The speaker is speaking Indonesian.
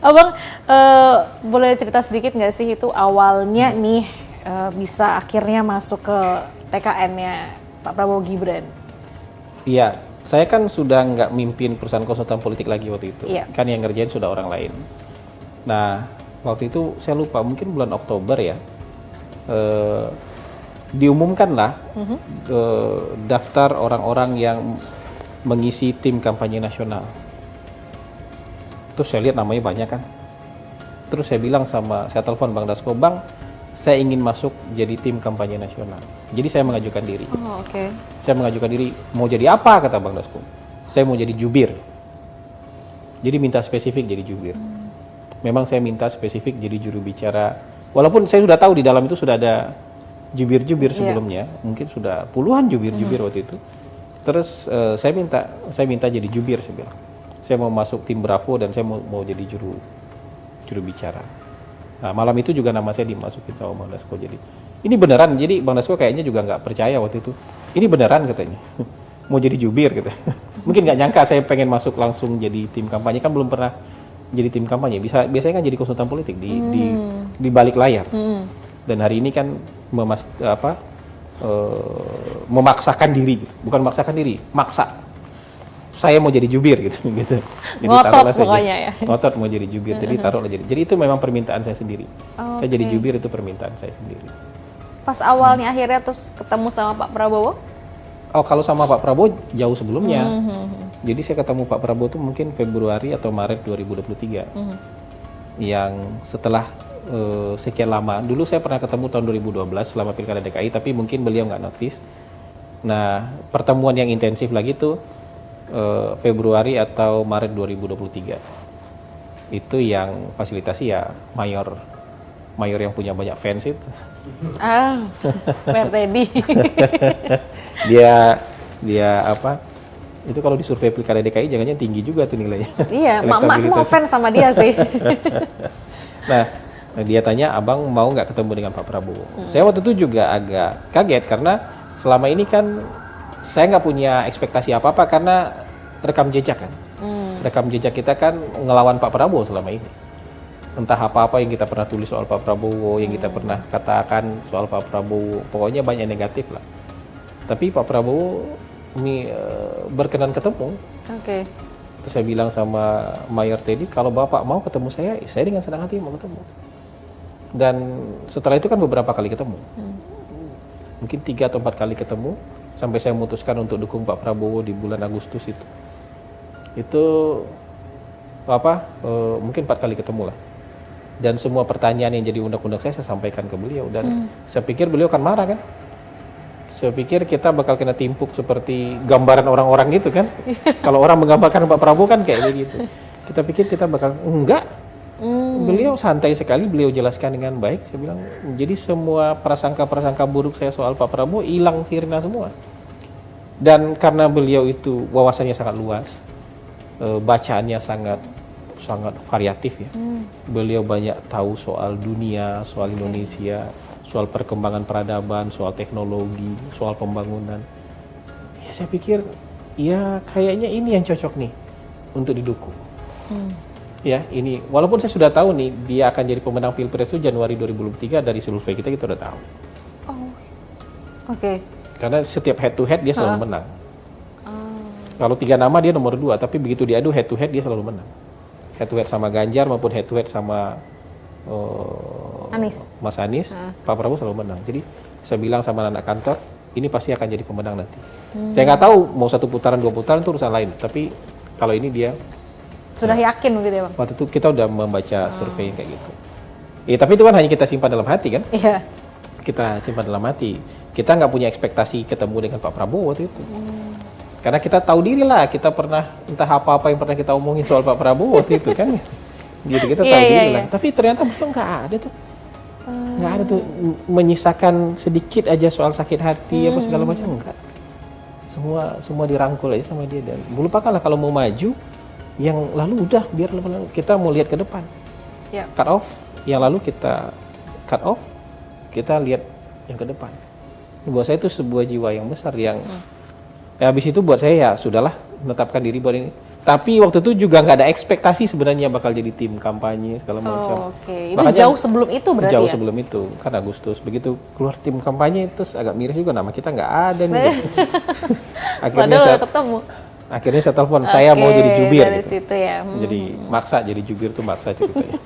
Abang boleh cerita sedikit nggak sih itu awalnya nih bisa akhirnya masuk ke TKN-nya Pak Prabowo Gibran? Iya, saya kan sudah nggak mimpin perusahaan konsultan politik lagi waktu itu. Iya. Kan yang ngerjain sudah orang lain. Nah, waktu itu saya lupa, mungkin bulan Oktober ya, diumumkanlah daftar orang-orang yang mengisi tim kampanye nasional. Terus saya lihat namanya banyak kan. Terus saya bilang saya telepon Bang Dasko, Bang, saya ingin masuk jadi tim kampanye nasional. Jadi saya mengajukan diri. Oh, oke. Saya mengajukan diri, mau jadi apa, kata Bang Dasko. Saya mau jadi jubir. Jadi minta spesifik jadi jubir. Memang saya minta spesifik jadi juru bicara. Walaupun saya sudah tahu di dalam itu sudah ada jubir-jubir sebelumnya. Mungkin sudah puluhan jubir-jubir waktu itu. Terus saya minta jadi jubir, saya bilang. Saya mau masuk tim Bravo dan saya mau jadi juru bicara. Nah, malam itu juga nama saya dimasukin sama Bang Dasko. Jadi ini beneran. Jadi Bang Dasko kayaknya juga nggak percaya waktu itu. Ini beneran katanya. Mau jadi jubir gitu. Mungkin nggak nyangka saya pengen masuk langsung jadi tim kampanye, kan belum pernah jadi tim kampanye. Biasanya kan jadi konsultan politik di balik layar. Dan hari ini kan memaksakan diri gitu. Bukan memaksakan diri, maksa. Saya mau jadi jubir gitu. Jadi ngotot pokoknya ya. Ngotot mau jadi jubir, jadi taruhlah jadi. Jadi itu memang permintaan saya sendiri. Saya jadi jubir itu permintaan saya sendiri. Pas awalnya akhirnya terus ketemu sama Pak Prabowo? Oh, kalau sama Pak Prabowo jauh sebelumnya. Jadi saya ketemu Pak Prabowo itu mungkin Februari atau Maret 2023. Yang setelah sekian lama. Dulu saya pernah ketemu tahun 2012 selama Pilkada DKI, tapi mungkin beliau nggak notice. Nah, pertemuan yang intensif lagi tuh Februari atau Maret 2023. Itu yang fasilitasi ya mayor yang punya banyak fans itu. Pak Teddy. dia apa? Itu kalau di survei Pilkada DKI jangannya tinggi juga tuh nilainya. Iya, mak semua fans sama dia sih. Nah, dia tanya, Abang mau nggak ketemu dengan Pak Prabowo? Saya waktu itu juga agak kaget karena selama ini kan saya nggak punya ekspektasi apa-apa karena rekam jejak kan. Rekam jejak kita kan ngelawan Pak Prabowo selama ini. Entah apa-apa yang kita pernah tulis soal Pak Prabowo, yang kita pernah katakan soal Pak Prabowo, pokoknya banyak negatif lah. Tapi Pak Prabowo ini berkenan ketemu. Oke. Terus saya bilang sama Mayor Teddy, kalau Bapak mau ketemu saya dengan senang hati mau ketemu. Dan setelah itu kan beberapa kali ketemu. Mungkin 3 atau 4 kali ketemu, sampai saya memutuskan untuk dukung Pak Prabowo di bulan Agustus itu. Itu mungkin 4 kali ketemu lah. Dan semua pertanyaan yang jadi undang-undang saya sampaikan ke beliau. Dan saya pikir beliau akan marah kan. Saya pikir kita bakal kena timpuk seperti gambaran orang-orang gitu kan. Kalau orang menggambarkan Pak Prabowo kan kayak begitu. Kita pikir kita bakal, enggak. Beliau santai sekali, beliau jelaskan dengan baik. Saya bilang, jadi semua prasangka-prasangka buruk saya soal Pak Prabowo hilang sirna semua. Dan karena beliau itu wawasannya sangat luas, bacaannya sangat variatif ya. Beliau banyak tahu soal dunia, soal Indonesia, soal perkembangan peradaban, soal teknologi, soal pembangunan. Ya saya pikir, ya kayaknya ini yang cocok nih untuk didukung. Ya, ini walaupun saya sudah tahu nih dia akan jadi pemenang Pilpres itu Januari 2023, dari survei kita udah tahu. Oke. Karena setiap head to head dia selalu menang. Kalau 3 nama dia nomor 2, tapi begitu diadu head to head dia selalu menang. Head to head sama Ganjar maupun head to head sama Mas Anies, Pak Prabowo selalu menang. Jadi saya bilang sama anak kantor, ini pasti akan jadi pemenang nanti. Saya nggak tahu mau 1 putaran 2 putaran itu urusan lain, tapi kalau ini dia sudah yakin begitu ya Bang? Waktu itu kita udah membaca survei yang kayak gitu. Ya, tapi itu kan hanya kita simpan dalam hati kan? Iya. Kita simpan dalam hati. Kita nggak punya ekspektasi ketemu dengan Pak Prabowo waktu itu. Karena kita tahu diri lah, kita pernah entah apa-apa yang pernah kita omongin soal Pak Prabowo waktu itu kan. Gitu kita tahu diri lah. Tapi ternyata beliau nggak ada tuh. Nggak ada tuh menyisakan sedikit aja soal sakit hati apa segala macam, enggak. Semua dirangkul aja sama dia, dan melupakanlah kalau mau maju yang lalu udah biar kita mau lihat ke depan. Cut off yang lalu kita cut off, kita lihat yang ke depan. Buat saya itu sebuah jiwa yang besar yang habis itu buat saya ya sudahlah, menetapkan diri buat ini. Tapi waktu itu juga nggak ada ekspektasi sebenarnya bakal jadi tim kampanye segala macam. Oke, itu Makanya jauh sebelum itu berarti jauh ya? sebelum itu, kan Agustus. Begitu keluar tim kampanye, terus agak miris juga nama kita nggak ada nih. Gitu. Padahal udah ketemu. Akhirnya saya telepon, saya mau jadi jubir. Dari Gitu. situ ya. Jadi maksa jadi jubir tuh maksa ceritanya.